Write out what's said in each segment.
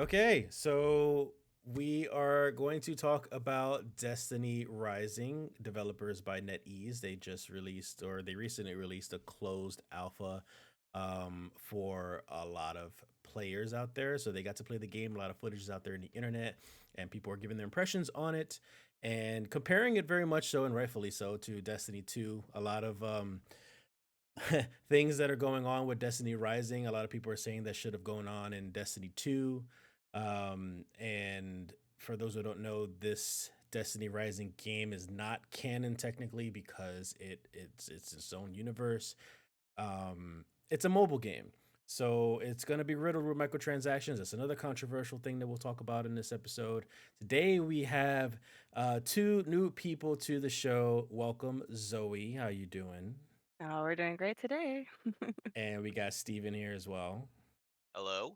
Okay, so we are going to talk about Destiny Rising, developers by Netease. They just released, or they recently released, a closed alpha for a lot of players out there. So they got to play the game. A lot of footage is out there in the internet, and people are giving their impressions on it and comparing it very much so, and rightfully so, to Destiny 2. A lot of things that are going on with Destiny Rising. A lot of people are saying that should have gone on in Destiny 2. And for those who don't know, this Destiny Rising game is not canon technically because it's its own universe. It's a mobile game. So it's going to be riddled with microtransactions. That's another controversial thing that we'll talk about in this episode. Today we have two new people to the show. Welcome, Zoe. How you doing? Oh, we're doing great today. And we got Steven here as well. Hello?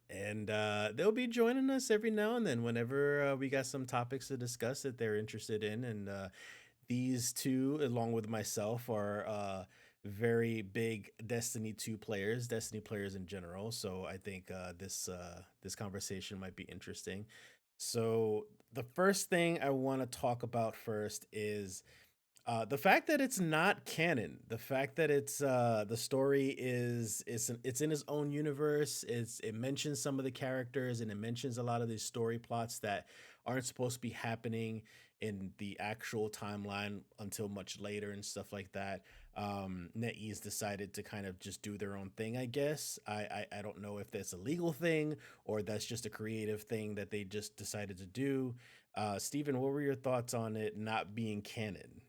And they'll be joining us every now and then whenever we got some topics to discuss that they're interested in. And these two, along with myself, are very big Destiny 2 players, Destiny players in general. So I think this conversation might be interesting. So the first thing I want to talk about first is the fact that it's not canon, the fact that the story it's in its own universe. It mentions some of the characters and it mentions a lot of these story plots that aren't supposed to be happening in the actual timeline until much later and stuff like that. NetEase decided to kind of just do their own thing, I guess. I don't know if that's a legal thing or that's just a creative thing that they just decided to do. Steven, what were your thoughts on it not being canon?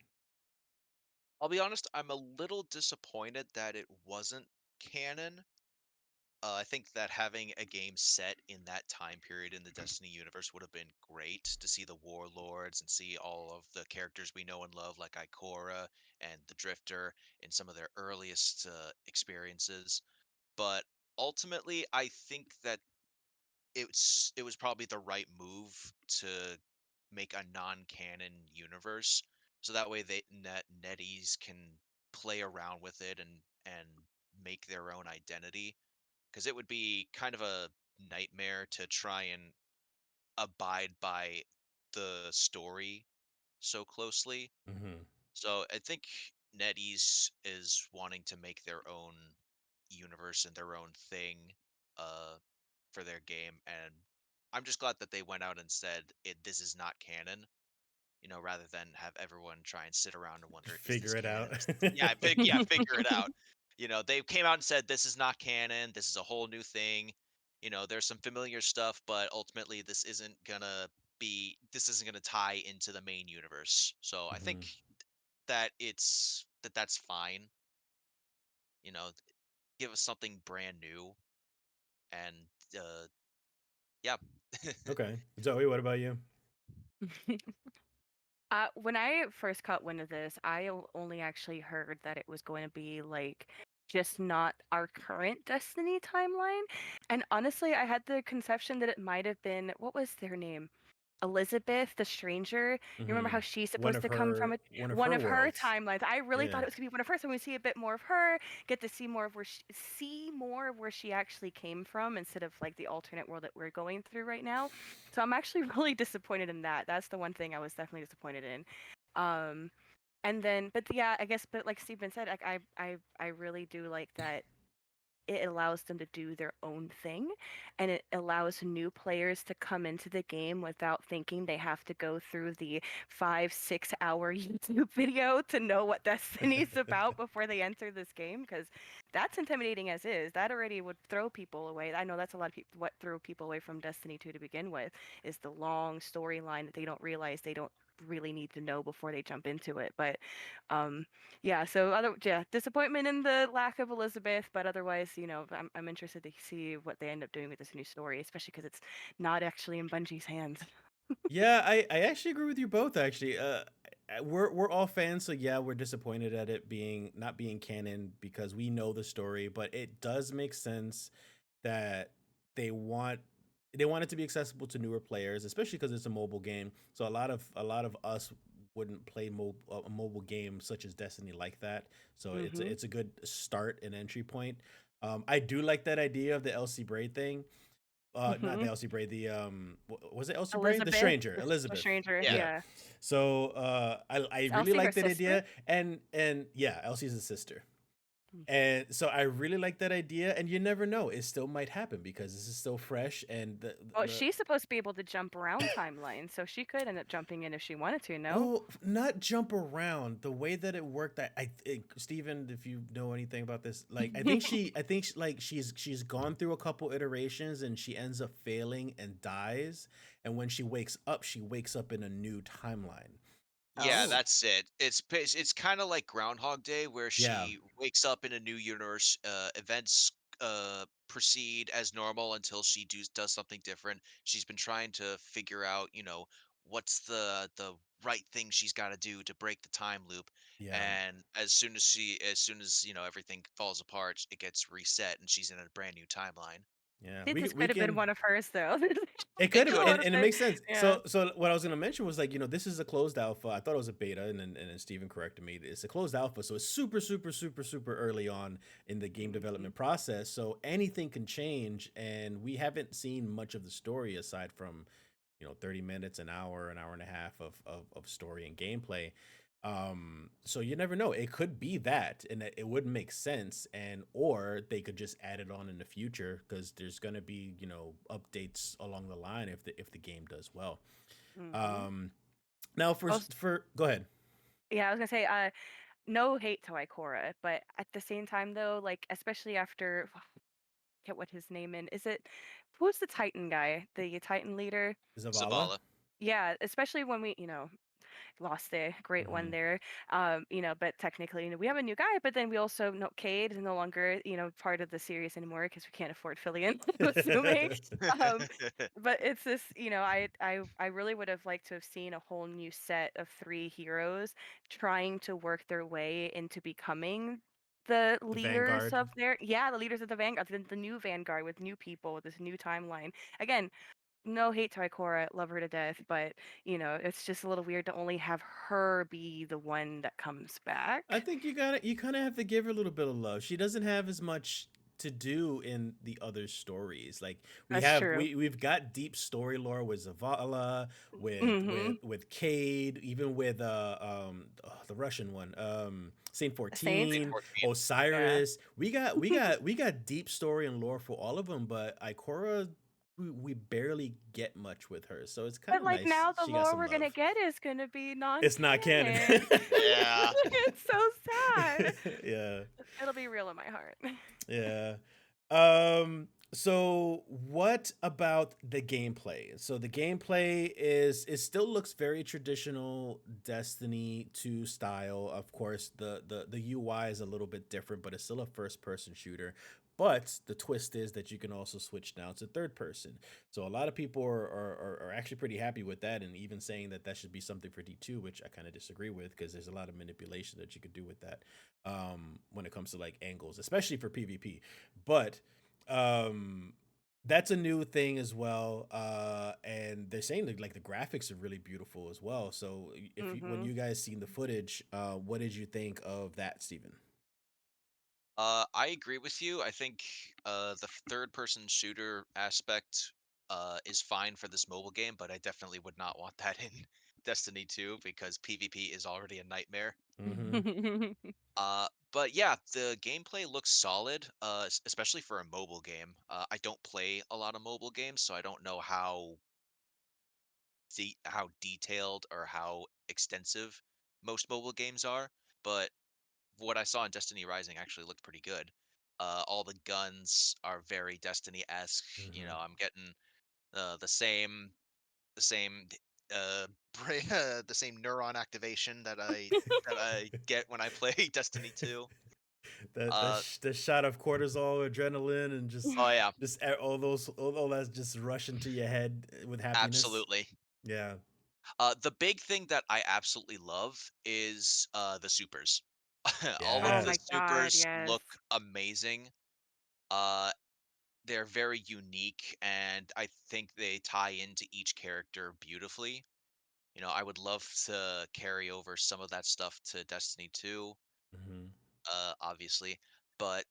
I'll be honest, I'm a little disappointed that it wasn't canon. I think that having a game set in that time period in the Destiny universe would have been great to see the warlords and see all of the characters we know and love, like Ikora and the Drifter, in some of their earliest experiences. But ultimately, I think that it was probably the right move to make a non-canon universe, so that way NetEase can play around with it and make their own identity. Because it would be kind of a nightmare to try and abide by the story so closely. Hmm. So I think NetEase is wanting to make their own universe and their own thing, uh, for their game, and I'm just glad that they went out and said this is not canon, rather than have everyone try and sit around and wonder, is this Figure it canon? out. This is yeah, figure it out. They came out and said this is not canon. This is a whole new thing. There's some familiar stuff, but ultimately this isn't gonna tie into the main universe. So I think Mhm. that's fine. You know, give us something brand new and uh yeah. Okay. Zoe, what about you? When I first caught wind of this, only actually heard that it was going to be like just not our current Destiny timeline. And honestly, I had the conception that it might have been, what was their name? Elizabeth, the stranger. You remember how Mhm. she's supposed to come from One of one her of her worlds. timelines? I really thought Yeah. it was gonna be one of hers. So we see a bit more of her, get to see more of see more of where she actually came from instead of like the alternate world that we're going through right now. So I'm actually really disappointed in that. That's the one thing I was definitely disappointed in. Um, and then, but yeah, I guess, but like Stephen said, like I really do like that it allows them to do their own thing and it allows new players to come into the game without thinking they have to go through the 5 6 hour YouTube video to know what Destiny's about before they enter this game because that's intimidating as is. That already would throw people away. I know that's a lot of people what threw people away from Destiny 2 to begin with is the long storyline that they don't realize they don't really need to know before they jump into it. But um yeah, so yeah, disappointment in the lack of Elizabeth, but otherwise, I'm interested to see what they end up doing with this new story, especially because it's not actually in Bungie's hands. Yeah, I actually agree with you both actually. We're all fans, so yeah, we're disappointed at it being not being canon because we know the story, but it does make sense that they want they want it to be accessible to newer players, especially because it's a mobile game. So a lot of us wouldn't play a mobile game such as Destiny like that. So Mm-hmm. it's a good start and entry point. I do like that idea of the LC Braid thing. Not the Mhm. Elsie Bray, the was it Elsie Bray? The Elizabeth, stranger, the Elizabeth. stranger, Yeah. Yeah. yeah. So I Is really Elsie her like that sister? idea, and yeah, Elsie's a sister. Mm. And so I really like that idea, and you never know, it still might happen because this is still fresh, and Well, the she's supposed to be able to jump around timelines, so she could end up jumping in if she wanted to, no? well, not jump around the way that it worked. I think Steven, if you know anything about this, like I think like she's gone through a couple iterations, and she ends up failing and dies, and when she wakes up in a new timeline. Yeah, Oh. that's it. It's kind of like Groundhog Day, where Yeah, she wakes up in a new universe. Events proceed as normal until she does something different. She's been trying to figure out, what's the right thing she's got to do to break the time loop. yeah, And as soon as everything falls apart, it gets reset, and she's in a brand new timeline. yeah. Think this We could have been can. one of hers though. It It could have, could. and it Honestly. makes sense. Yeah. So what I was gonna mention was like, this is a closed alpha. I thought it was a beta, and then Steven corrected me. It's a closed alpha, so it's super, super, super, super early on in the game Mhm. development process. So anything can change, and we haven't seen much of the story aside from 30 minutes, an hour and a half of story and gameplay. So you never know, it could be that, and it would make sense, and or they could just add it on in the future because there's going to be updates along the line if the game does well. Mhm. um Now Also, for go ahead. yeah, I was gonna say, no hate to Ikora, but at the same time though, like especially after get what his name in. Is it who's the Titan guy? The Titan leader? Zavala. Zavala. Yeah, especially when we lost a great one Hmm. there. But technically, we have a new guy, but then we also know Cade is no longer part of the series anymore because we can't afford Fillion, I'm assuming. Um, but it's this, I really would have liked to have seen a whole new set of three heroes trying to work their way into becoming the The leaders Vanguard. of the leaders of the Vanguard, the new Vanguard with new people, with this new timeline. Again, no hate to Ikora, love her to death, but it's just a little weird to only have her be the one that comes I back. think you kind of have to give her a little bit of love. She doesn't have as much to do in the other stories. Like That's true. we've got deep story lore with Zavala, Mm-hmm. with Cade, even with the Russian one, Saint Saint. Saint 14, 14. Yeah. Osiris. We got deep story and lore for all of them, but Ikora, we barely get much with her. So it's kind But of like nice now the she got lore some we're gonna love. get is gonna be It's not canon. non-canon. Yeah. It's so sad. Yeah. It'll be real in my heart. Yeah. So what about the gameplay? So the gameplay is it still looks very traditional Destiny 2 style. Of course, the UI is a little bit different, but it's still a first person shooter. But the twist is that you can also switch now to third person. So a lot of people are actually pretty happy with that, and even saying that that should be something for D2, which I kind of disagree with because there's a lot of manipulation that you could do with that when it comes to like angles, especially for PvP. But um that's a new thing as well, and they're saying that like the graphics are really beautiful as well. So if you when Mm-hmm. you guys seen the footage, what did you think of that, Steven? I agree with you. I think the third person shooter aspect is fine for this mobile game, but I definitely would not want that in Destiny 2 because PvP is already a nightmare. Mm-hmm. But yeah, the gameplay looks solid, especially for a mobile game. I don't play a lot of mobile games, so I don't know how detailed or how extensive most mobile games are. But what I saw in Destiny Rising actually looked pretty good. All the guns are very Destiny-esque. Mm-hmm. I'm getting the same brain, the same neuron activation that I get when I play Destiny 2. Uh, The shot of cortisol, adrenaline, and oh yeah, all that's just rush into your head with happiness. absolutely. Yeah. The big thing that I absolutely love is the supers. All of Oh the my Yes. god, supers yes. look amazing. Uh, they're very unique, and I think they tie into each character beautifully. I would love to carry over some of that stuff to Destiny 2, Mm-hmm. obviously, but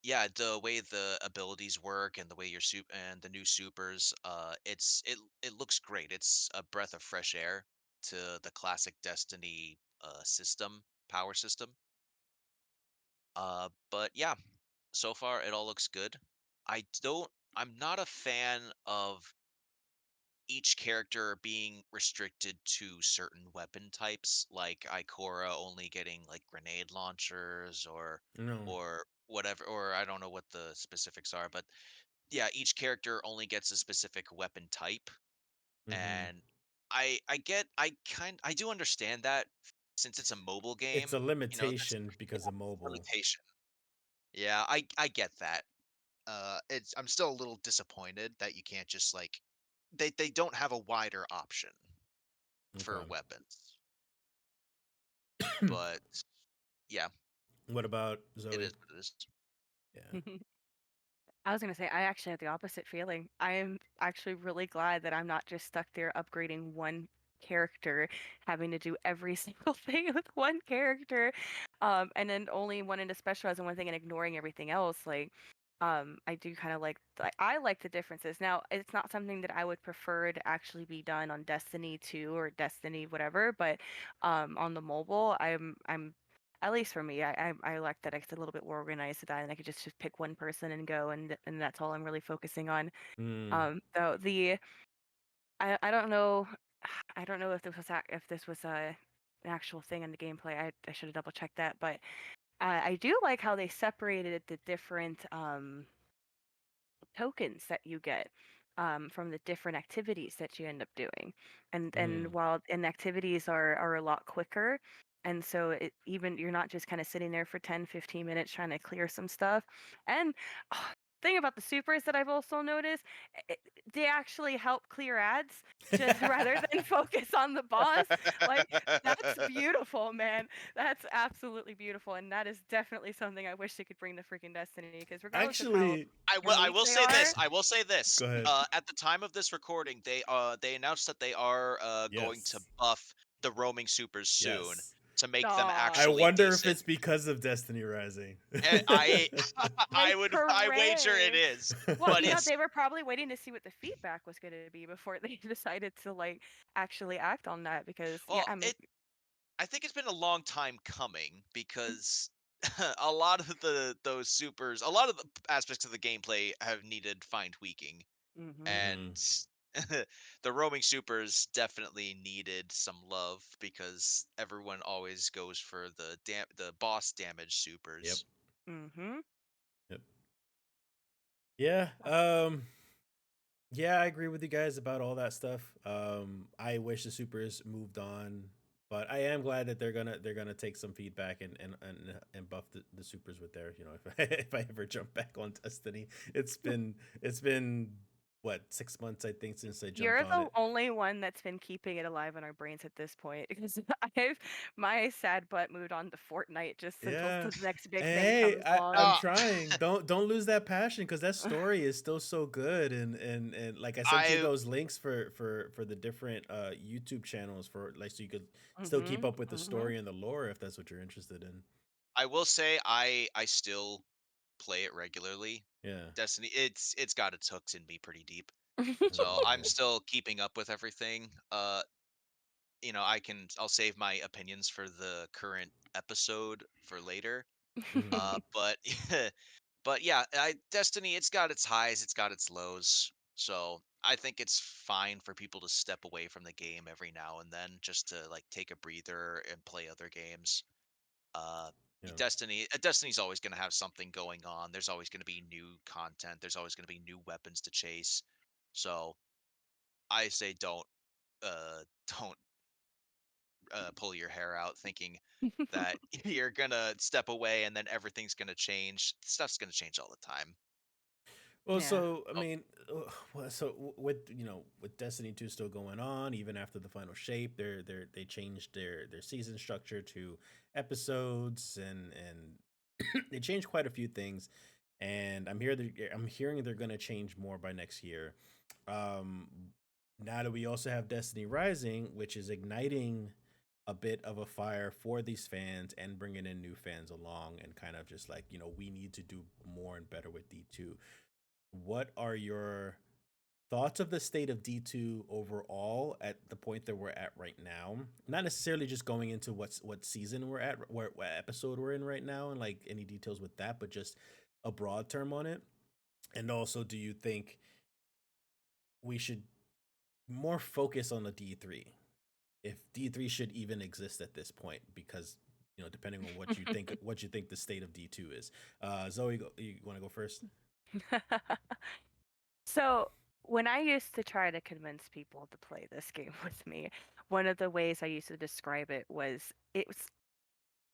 yeah, the way the abilities work and the way your soup and the new supers, it looks great. It's a breath of fresh air to the classic Destiny power system. But yeah, so far it all looks good. I'm not a fan of each character being restricted to certain weapon types, like Ikora only getting like grenade launchers No. or whatever, or I don't know what the specifics are, but yeah, each character only gets a specific weapon type. Hmm. And I do understand that since it's a mobile It's game, a that's limitation yeah, because of mobile. limitation. Yeah, I get that. It's I'm still a little disappointed that you can't just like they don't have a wider option for Okay. weapons. But yeah, What about it Zoe? is what it is. Yeah. I was gonna say I actually have the opposite feeling. I am actually really glad that I'm not just stuck there upgrading one character, having to do every single thing with one character, and then only wanting to specialize in one thing and ignoring everything else. Like, I do kind of I like the differences. Now, it's not something that I would prefer to actually be done on Destiny 2 or Destiny whatever, but on the mobile, I'm at least for me, I like that it's a little bit more organized to that, and I could just pick one person and go, and that's all I'm really focusing on. Mm. Though I don't know, I don't know if this was an actual thing in the gameplay. I should have double checked that, but I do like how they separated the different tokens that you get from the different activities that you end up doing. And Mm. while and activities are a lot quicker, and so even you're not just kind of sitting there for 10, 15 minutes trying to clear some stuff. And oh, thing about the supers that I've also noticed, they actually help clear ads just rather than focus on the boss. Like, that's beautiful, man. That's absolutely beautiful, and that is definitely something I wish they could bring to freaking Destiny, because regardless of how Actually, I elite will they say this. are. I will say this. go ahead. At the time of this recording, they announced that they are going to Yes. buff the roaming supers soon Yes. to make them Aw, I actually wonder if decent. it's because of Destiny Rising. I I wager it pray. is, Well, but it's they were probably waiting to see what the feedback was going to be before they decided to like actually act on that, because yeah, well, I mean, I think it's been a long time coming because a lot of a lot of the aspects of the gameplay have needed fine tweaking, mhm. Hmm. and the roaming supers definitely needed some love because everyone always goes for the boss damage Yep. supers. Mhm. Yep. Yeah. Yeah, I agree with you guys about all that stuff. I wish the supers moved on, but I am glad that they're gonna take some feedback and buff the supers with their, if if I ever jump back on Destiny. It's been what, 6 months I think since I jumped You're on the it. only one that's been keeping it alive in our brains at this point, because I've my sad butt moved on to Fortnite just until Yeah. the next big And thing hey, comes I'm along. Uh, trying. Don't lose that passion because that story is still so good. And like I sent you I those links for the different YouTube channels for like so you could still keep Mhm. up with the Mhm. story and the lore if that's what you're interested in. I will say I still play it regularly. Yeah. Destiny, it's got its hooks in me pretty deep. So Oh I'm man. still keeping up with everything. I'll save my opinions for the current episode for later. Hmm. But but yeah, Destiny, it's got its highs, it's got its lows. So I think it's fine for people to step away from the game every now and then just to like take a breather and play other games. Uh, Yeah. Destiny's always going to have something going on. There's always going to be new content. There's always going to be new weapons to chase. So I say don't pull your hair out thinking that you're gonna step away and then everything's gonna change. Stuff's gonna change all the time. Well, Yeah. so I Oh, mean, with with Destiny 2 still going on, even after the final shape, they changed their season structure to episodes and they changed quite a few things. And I'm hearing they're gonna change more by next year. Um, Now that we also have Destiny Rising, which is igniting a bit of a fire for these fans and bringing in new fans along and kind of just like, we need to do more and better with D2. What are your thoughts of the state of D2 overall at the point that we're at right now? Not necessarily just going into what season we're at, what episode we're in right now, and like any details with that, but just a broad term on it. And also, do you think we should more focus on the D3? If D3 should even exist at this point, because depending on what you think the state of D2 is. Zoe, you want to go first? So, when I used to try to convince people to play this game with me, one of the ways I used to describe it was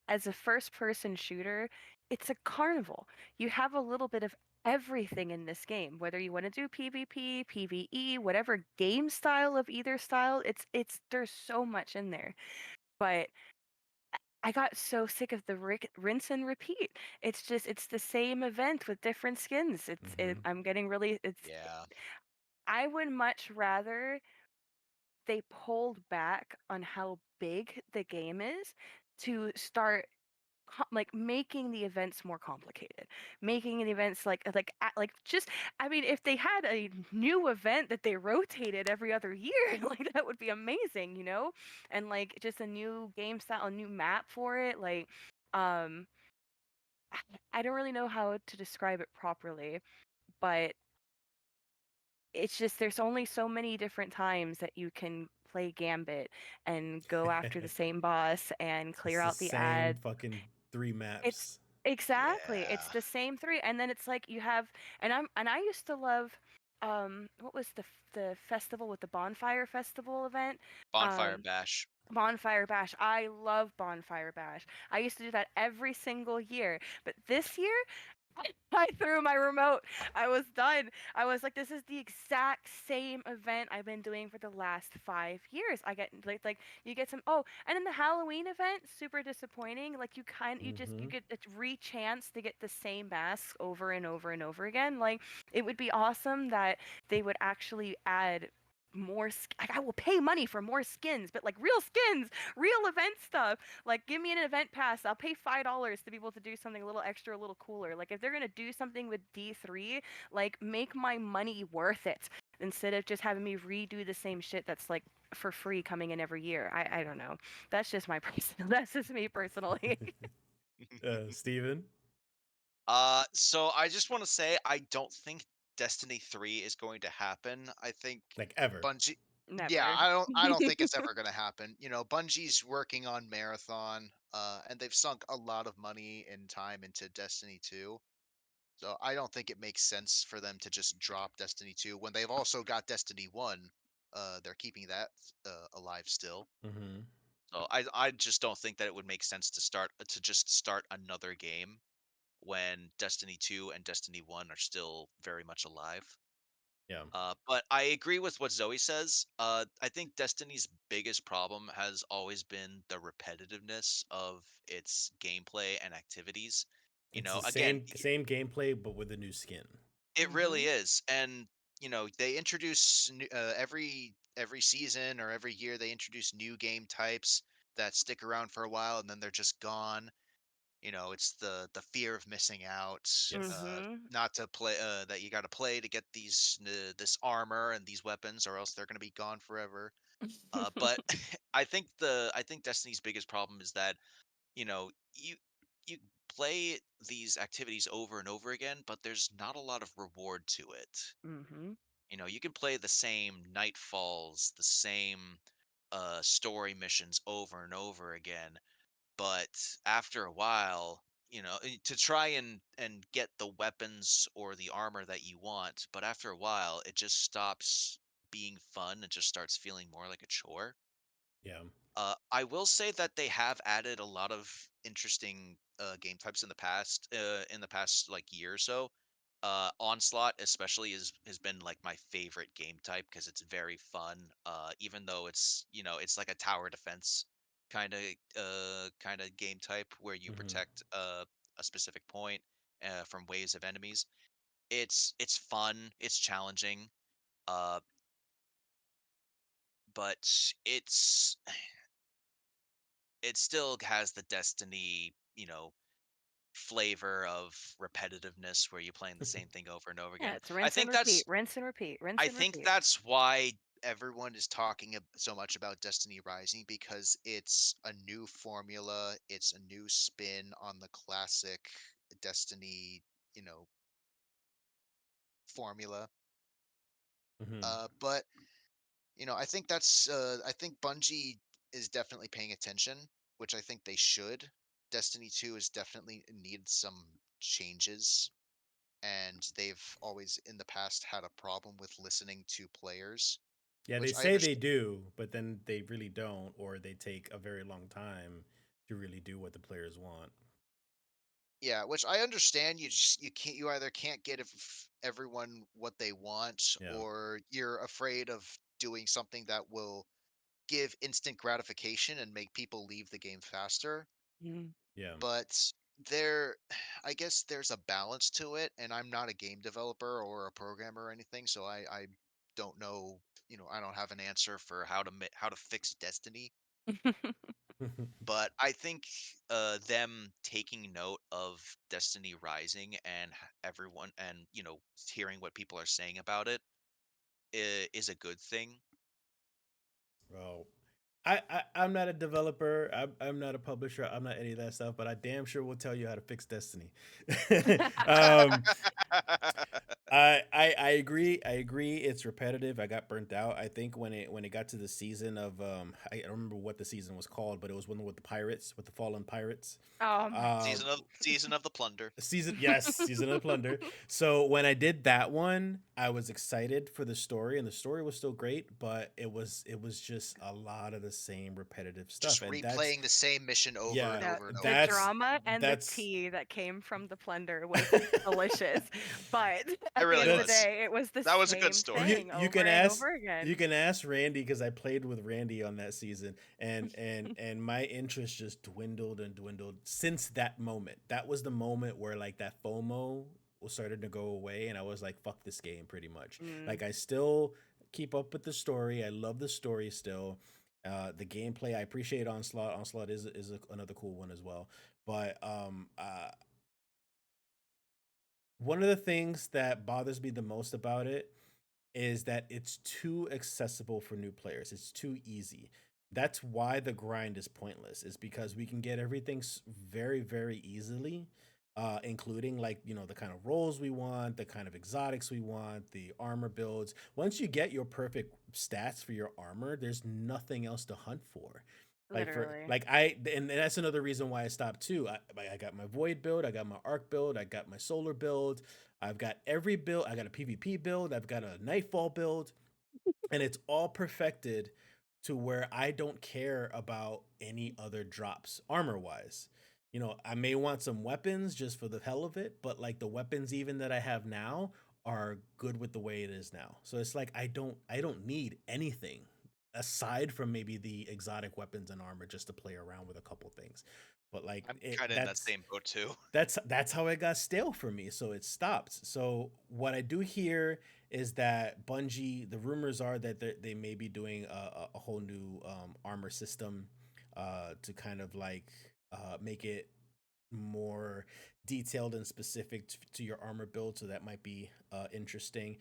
as a first person shooter, it's a carnival. You have a little bit of everything in this game, whether you want to do PvP, PvE, whatever game style of either style, it's there's so much in there. But I got so sick of the rinse and repeat. It's the same event with different skins. Mm-hmm. I'm getting really it's Yeah. I would much rather they pulled back on how big the game is to start like making the events more complicated, making the events like just I mean, if they had a new event that they rotated every other year, like that would be amazing, and like just a new game style, a new map for it, like um I don't really know how to describe it properly, but it's just there's only so many different times that you can play Gambit and go after the same boss and clear It's the out the same ad. fucking three It's maps. exactly. It's Yeah. the same three, and then it's like you have, and I used to love, what was the festival with the bonfire festival event? Bonfire Um, Bash. Bonfire Bash. I love Bonfire Bash. I used to do that every single year, but this year I threw my remote. I was done. I was like, this is the exact same event I've been doing for the last 5 years. I get like you get some and then the Halloween event, super disappointing. Like you Mm-hmm. get a chance to get the same masks over and over and over again. Like it would be awesome that they would actually add more like I will pay money for more skins, but like real skins, real event stuff. Like give me an event pass. I'll pay $5 to be able to do something a little extra, a little cooler. Like if they're gonna do something with D3, like make my money worth it instead of just having me redo the same shit that's like for free coming in every year. I don't know. That's just my personal. That's just me personally. Steven? So I just want to say I don't think Destiny 3 is going to happen. I think Like ever. Bungie yeah, Never. I don't think it's ever going to happen. Bungie's working on Marathon and they've sunk a lot of money and time into Destiny 2. So I don't think it makes sense for them to just drop Destiny 2 when they've also got Destiny 1. They're keeping that alive still. Mm-hmm. So I just don't think that it would make sense to just start another game when Destiny 2 and Destiny 1 are still very much alive. Yeah. But I agree with what Zoe says. I think Destiny's biggest problem has always been the repetitiveness of its gameplay and activities. It's the Again, same gameplay but with a new skin. it really Mhm. is, and they introduce every season or every year they introduce new game types that stick around for a while and then they're just gone. It's the fear of missing out, Yes. Mhm. not to play that you got to play to get this armor and these weapons, or else they're going to be gone forever. But I think Destiny's biggest problem is that you play these activities over and over again, but there's not a lot of reward to it. Mhm. You can play the same nightfalls, the same story missions over and over again, but after a while, to try and get the weapons or the armor that you want, but after a while it just stops being fun. It just starts feeling more like a chore. Yeah. I will say that they have added a lot of interesting game types in the past like year or so. Onslaught especially has been like my favorite game type because it's very fun. Even though it's like a tower defense kind of game type where you Mm-hmm. protect a specific point from waves of enemies. It's fun. It's challenging. Uh, but it's it still has the Destiny, flavor of repetitiveness where you're playing the same thing over and over Yeah, again. it's rinse and repeat, rinse and repeat, rinse I and think repeat. that's why everyone is talking so much about Destiny Rising, because it's a new formula, it's a new spin on the classic Destiny, you know, formula. Hmm. But I think Bungie is definitely paying attention, which I think they should. Destiny 2 has definitely needed some changes, and they've always in the past had a problem with listening to players, Yeah, they which I say they understand. do, but then they really don't, or they take a very long time to really do what the players want. Yeah, which I understand. You either can't get everyone what they want, Yeah, or you're afraid of doing something that will give instant gratification and make people leave the game faster. Mm. yeah. But there I guess there's a balance to it, and I'm not a game developer or a programmer or anything, so I don't know, I don't have an answer for how to fix Destiny. But I think them taking note of Destiny Rising and everyone, and hearing what people are saying about it is a good thing. Well, I'm not a developer. I'm not a publisher. I'm not any of that stuff. But I damn sure will tell you how to fix Destiny. um, I agree. I agree. It's repetitive. I got burnt out. I think when it got to the season of I don't remember what the season was called, but it was one with the pirates, with the fallen pirates. Oh my Uh, Season of the plunder. Season, yes, season of the plunder. So when I did that one, I was excited for the story, and the story was still great, but it was just a lot of the same repetitive stuff, Just and that's replaying the same mission over and yeah, Yeah, over and the over again. drama and the that's tea that came from the plunder was delicious, but It at the really end of the was. that's day, it was the That was a good same story. you thing you over can and ask over you again. can ask Randy because I played with Randy on that season, and my interest just dwindled and dwindled since that moment. That was the moment where like that FOMO was started to go away, and I was like, "Fuck this game," pretty much. Mm. Like I still keep up with the story. I love the story still. The gameplay I appreciate Onslaught. Onslaught is another cool one as well. But one of the things that bothers me the most about it is that it's too accessible for new players. It's too easy. That's why the grind is pointless. Is because we can get everything very very easily, including like the kind of roles we want, the kind of exotics we want, the armor builds. Once you get your perfect stats for your armor, there's nothing else to hunt for. Like for Literally. like and that's another reason why I stopped too. I got my void build, I got my arc build, I got my solar build, I've got every build. I got a PvP build. I've got a Nightfall build, and it's all perfected to where I don't care about any other drops armor wise. I may want some weapons just for the hell of it, but like the weapons even that I have now are good with the way it is now. So it's like I don't need anything aside from maybe the exotic weapons and armor just to play around with a couple things. But like I'm it kind of in that that's same boat too. that's how it got stale for me. So it stopped. So what I do hear is that Bungie, the rumors are that they may be doing a whole new armor system to kind of like make it more detailed and specific to your armor build. So that might be interesting.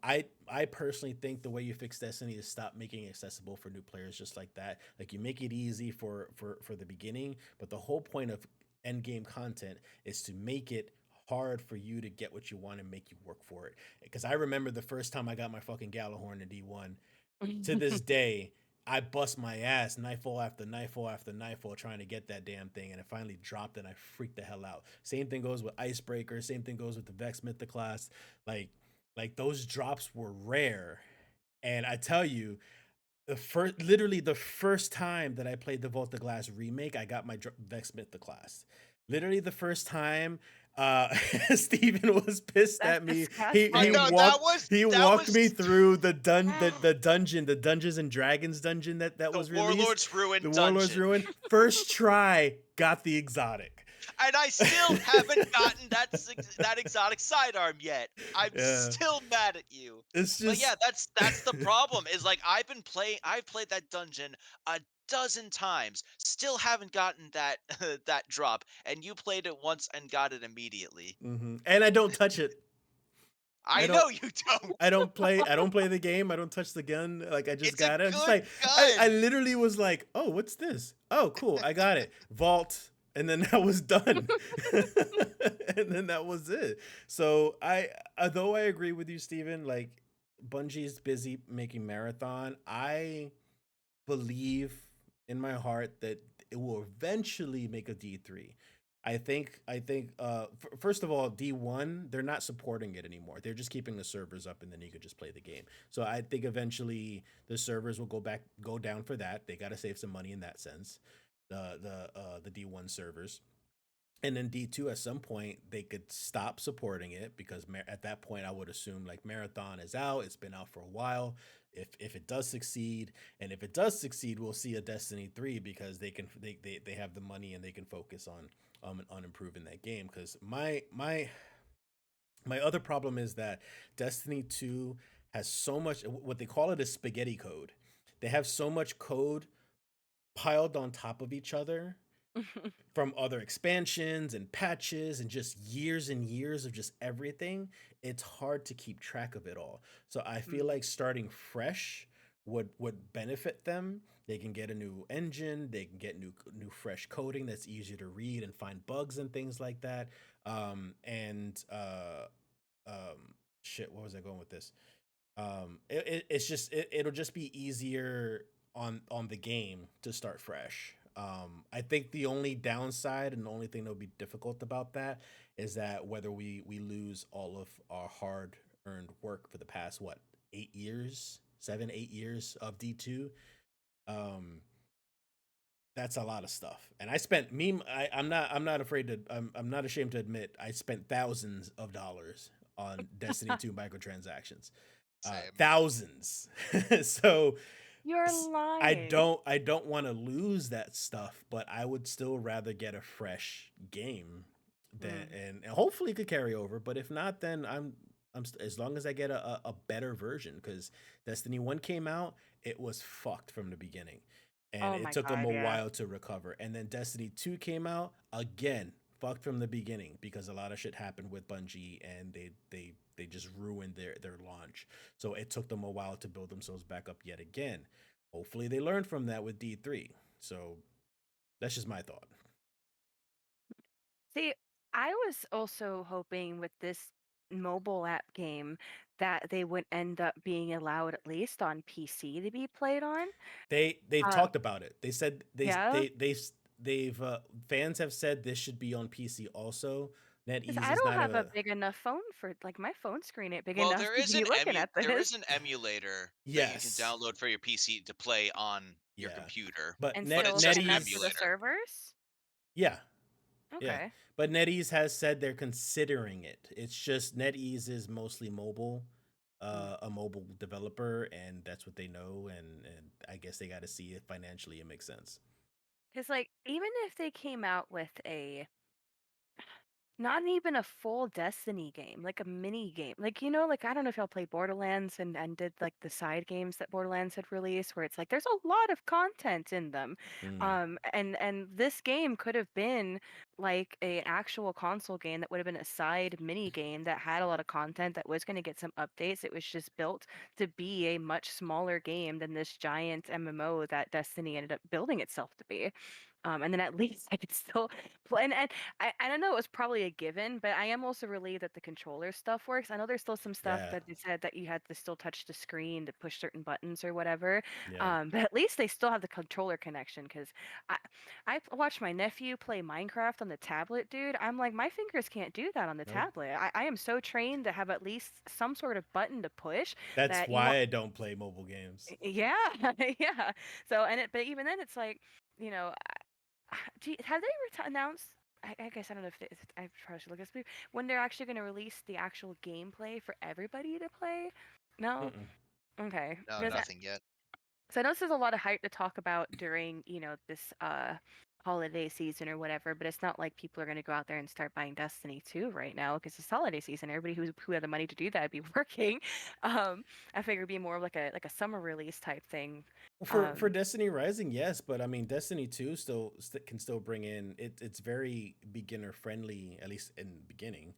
I personally think the way you fix Destiny is stop making it accessible for new players just like that. Like you make it easy for the beginning, but the whole point of end game content is to make it hard for you to get what you want and make you work for it. Because I remember the first time I got my fucking Galahorn in D1, to this day, I bust my ass nightfall after nightfall after nightfall trying to get that damn thing, and it finally dropped, and I freaked the hell out. Same thing goes with Icebreaker. Same thing goes with the Vex Mythoclast. Like, like those drops were rare, and I tell you, literally the first time that I played the Volta Glass remake, I got my Vex Mythoclast. Literally the first time, Steven was pissed That's at me. He I he disgusting. know walked he that walked me was through the dungeon, the Dungeons and Dragons dungeon that the was released, Warlord's Ruin the Warlord's dungeon. Ruin. First try, got the exotic. And I still haven't gotten that exotic sidearm yet. I'm Yeah, still mad at you. it's But yeah, just that's the problem. Is like I've played that dungeon a dozen times, still haven't gotten that that drop, and you played it once and got it immediately. And I don't touch it. I I don't. know you don't. I don't play the game. I don't touch the gun. Like I just It's a got it. I'm just good like I gun. literally was like, oh, what's this? Oh, cool. I got it. Vault. And then that was done. And then that was it. So although I agree with you, Steven, like Bungie's busy making Marathon, I believe in my heart that it will eventually make a D3. First of all, D1, they're not supporting it anymore. They're just keeping the servers up and then you could just play the game. So I think eventually the servers will go down for that. They got to save some money in that sense. The D1 servers. And then D2 at some point they could stop supporting it because at that point I would assume like Marathon is out, it's been out for a while. If it does succeed, and if it does succeed, we'll see a Destiny 3 because they have the money and they can focus on improving that game. Because my other problem is that Destiny 2 has so much, what they call it is spaghetti code. They have so much code piled on top of each other from other expansions and patches and just years and years of just everything. It's hard to keep track of it all. So I feel Mm. like starting fresh would benefit them. They can get a new engine, they can get new fresh coding that's easier to read and find bugs and things like that. And shit, what was I going with this? It's just it'll just be easier on the game to start fresh. I think the only downside and the only thing that'll be difficult about that is that whether we lose all of our hard earned work for the past what 8 years, 7 8 years of D2. Um, that's a lot of stuff. And I spent me I'm not afraid to I'm not ashamed to admit I spent thousands of dollars on Destiny 2 microtransactions. Same. Thousands. So You're lying. I don't want to lose that stuff, but I would still rather get a fresh game than Mm. and hopefully it could carry over. But if not, then as long as I get a better version because Destiny 1 came out, it was fucked from the beginning. And Oh it my took them god, a yeah. while to recover. And then Destiny 2 came out again, fucked from the beginning because a lot of shit happened with Bungie and they just ruined their launch. So it took them a while to build themselves back up yet again. Hopefully they learned from that with D3. So that's just my thought. See, I was also hoping with this mobile app game that they would end up being allowed at least on PC to be played on. They've Um, talked about it. They said yeah, they've fans have said this should be on PC also. because NetEase I is don't not have a a big enough phone for like my phone screen ain't big Well, enough to be looking at there this. is an emulator that you can yes. download for your PC to play on your Yeah. computer, But And but still it's just an connect to the NetEase emulator. servers. yeah. Yeah. Okay. But NetEase has said they're considering it. It's just NetEase is mostly mobile, a mobile developer, and that's what they know. And I guess they got to see if financially it makes sense. Because like even if they came out with a not even a full Destiny game, like a mini game. Like, like I don't know if y'all play Borderlands and did like the side games that Borderlands had released where it's like there's a lot of content in them. Mm, And this game could have been like a actual console game that would have been a side mini game that had a lot of content that was going to get some updates. It was just built to be a much smaller game than this giant MMO that Destiny ended up building itself to be. And then at least I could still play. And I don't know, it was probably a given, but I am also relieved that the controller stuff works. I know there's still some stuff yeah. that they said that you had to still touch the screen to push certain buttons or whatever. Yeah. But at least they still have the controller connection because I watched my nephew play Minecraft on the tablet, dude. I'm like, my fingers can't do that on the Nope. tablet. I am so trained to have at least some sort of button to push That's that you want. why I don't play mobile games. Yeah, yeah. So but even then, it's like, you know, have they announced? I guess I don't know if I probably should look at this. When they're actually going to release the actual gameplay for everybody to play? No. Mm-mm. Okay. No, Because nothing yet. I know this is a lot of hype to talk about during this holiday season or whatever, but it's not like people are going to go out there and start buying Destiny 2 right now because it's holiday season. Everybody who had the money to do that would be working. Um, I figure it'd be more of like a summer release type thing. For Um, Destiny Rising, yes, but I mean Destiny 2 can still bring in it's very beginner friendly, at least in the beginning.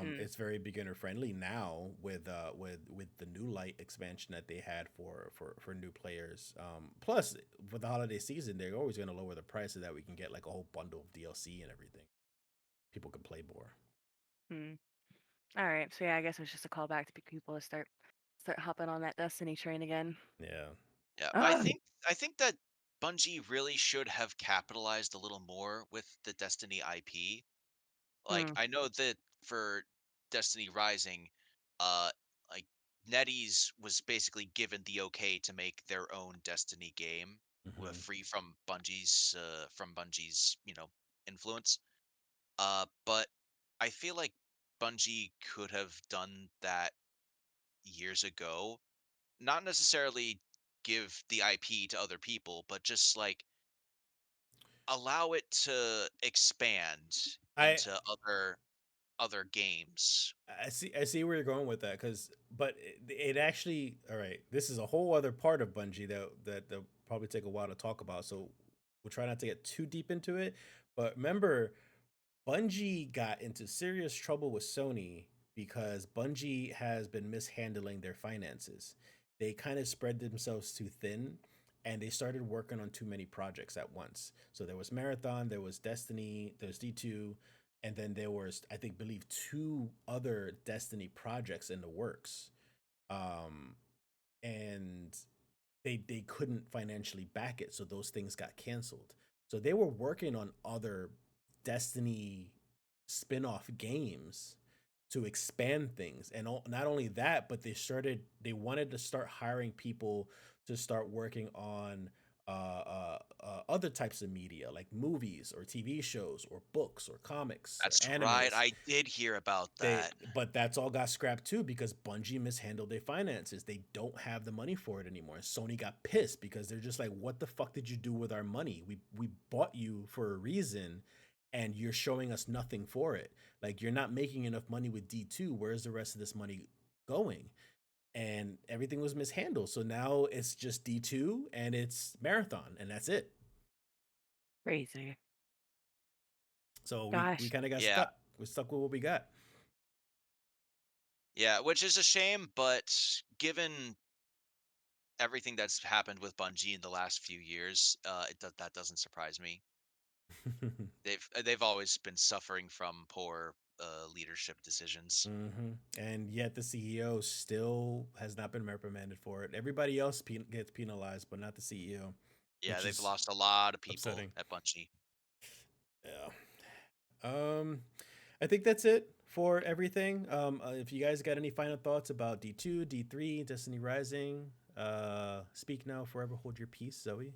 mm, It's very beginner friendly now with the new light expansion that they had for new players. Plus for the holiday season, they're always going to lower the price so that we can get like a whole bundle of DLC and everything. People can play more. mm. All right, so yeah, I guess it's just a callback to people to start hopping on that Destiny train again. Yeah. Yeah, Ugh. I think that Bungie really should have capitalized a little more with the Destiny IP. Like, Mm, I know that for Destiny Rising, uh, like NetEase was basically given the okay to make their own Destiny game, Hmm. free from Bungie's influence. But I feel like Bungie could have done that years ago. Not necessarily give the IP to other people, but just like allow it to expand I into other games. I see where you're going with that because but it actually all right, this is a whole other part of Bungie that'll probably take a while to talk about, so we'll try not to get too deep into it. But remember, Bungie got into serious trouble with Sony because Bungie has been mishandling their finances. They kind of spread themselves too thin and they started working on too many projects at once. So there was Marathon, there was Destiny, there's D2, and then there was I think believe two other Destiny projects in the works. Um and they couldn't financially back it, so those things got canceled. So they were working on other Destiny spin-off games to expand things, and not only that, but they wanted to start hiring people to start working on other types of media like movies or TV shows or books or comics or That's right. animes. I did hear about They that. but that's all got scrapped too because Bungie mishandled their finances. They don't have the money for it anymore. Sony got pissed because they're just like, "What the fuck did you do with our money? We bought you for a reason, and you're showing us nothing for it. Like you're not making enough money with D2. Where's the rest of this money going?" And everything was mishandled. So now it's just D2 and it's Marathon, and that's it. crazy. So we Gosh. kind of got Yeah. stuck. We're stuck with what we got. Yeah, which is a shame, but given everything that's happened with Bungie in the last few years, that doesn't surprise me. They've always been suffering from poor leadership decisions. And yet the CEO still has not been reprimanded for it. Everybody else gets penalized, but not the CEO, Yeah, which they've is lost a lot of people upsetting. at Bungie. Yeah. Um, I think that's it for everything. If you guys got any final thoughts about D2, D3, Destiny Rising, speak now, forever hold your peace, Zoe.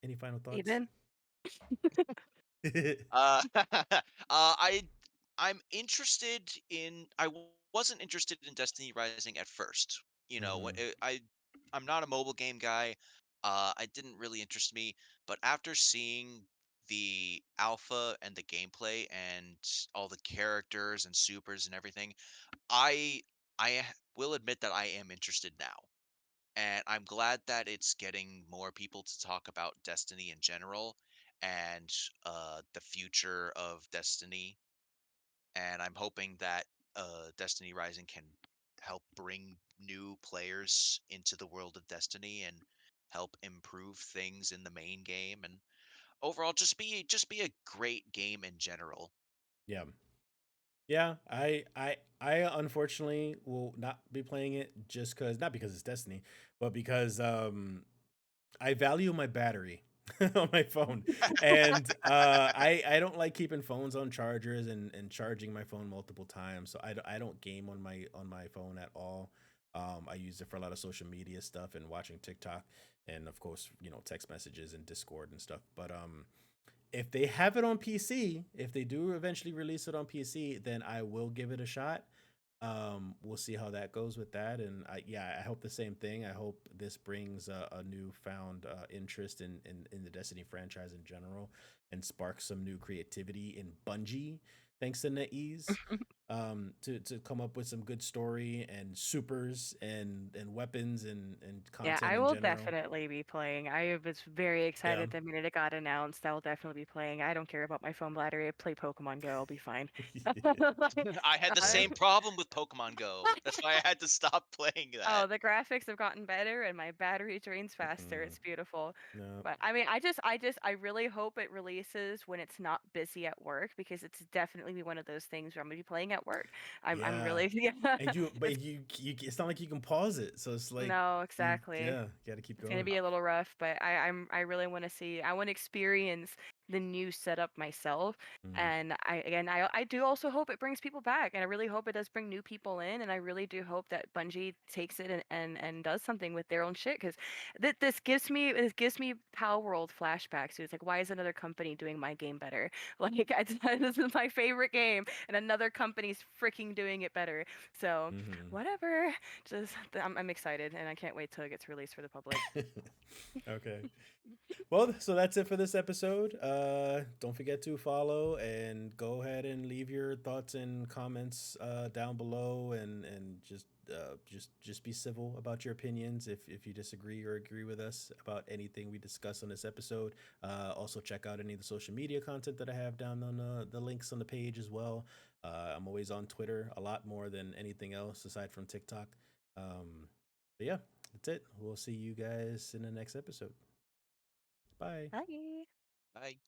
Any final thoughts? Even I I'm interested in. Wasn't interested in Destiny Rising at first. You know, Hmm. I'm not a mobile game guy. It didn't really interest me, but after seeing the alpha and the gameplay and all the characters and supers and everything, I will admit that I am interested now. And I'm glad that it's getting more people to talk about Destiny in general and the future of Destiny. And I'm hoping that Destiny Rising can help bring new players into the world of Destiny and help improve things in the main game and overall just be a great game in general. Yeah. Yeah, I unfortunately will not be playing it just cuz not because it's Destiny, but because I value my battery on my phone, and I don't like keeping phones on chargers and charging my phone multiple times. So I don't game on my phone at all. I use it for a lot of social media stuff and watching TikTok, and of course text messages and Discord and stuff. But if they have it on PC, if they do eventually release it on PC, then I will give it a shot. We'll see how that goes with that, and I hope the same thing. I hope this brings a newfound interest in the Destiny franchise in general, and sparks some new creativity in Bungie, thanks to Netease, to come up with some good story and supers and weapons and Yeah, content I in will general. definitely be playing. I was very Yeah. excited the minute it got announced. I will definitely be playing. I don't care about my phone battery. I play Pokemon Go. I'll be fine. Like, I had the Yeah. same problem with Pokemon Go. That's why I had to stop playing that. Oh, the graphics have gotten better and my battery drains faster. Mhm. It's beautiful. No. But I mean, I really hope it releases when it's not busy at work because it's definitely be one of those things where I'm gonna be playing at work. I'm Yeah. really yeah. And you, but It's it's not like you can pause it. So it's like no, exactly. yeah, got to keep It's gonna going. be a little rough, but I really want to see. I want to experience the new setup myself. Mm, And I do also hope it brings people back, and I really hope it does bring new people in. And I really do hope that Bungie takes it and does something with their own shit because this gives me Power World flashbacks. It's like, why is another company doing my game better? Like this is my favorite game, and another company's freaking doing it better. So hmm whatever. Just I'm excited, and I can't wait till it gets released for the public. Okay. Well, so that's it for this episode. Don't forget to follow and go ahead and leave your thoughts and comments down below, and just be civil about your opinions if you disagree or agree with us about anything we discuss on this episode. Also, check out any of the social media content that I have down on the links on the page as well. I'm always on Twitter a lot more than anything else aside from TikTok. But yeah, that's it. We'll see you guys in the next episode. Bye. Bye. Bye.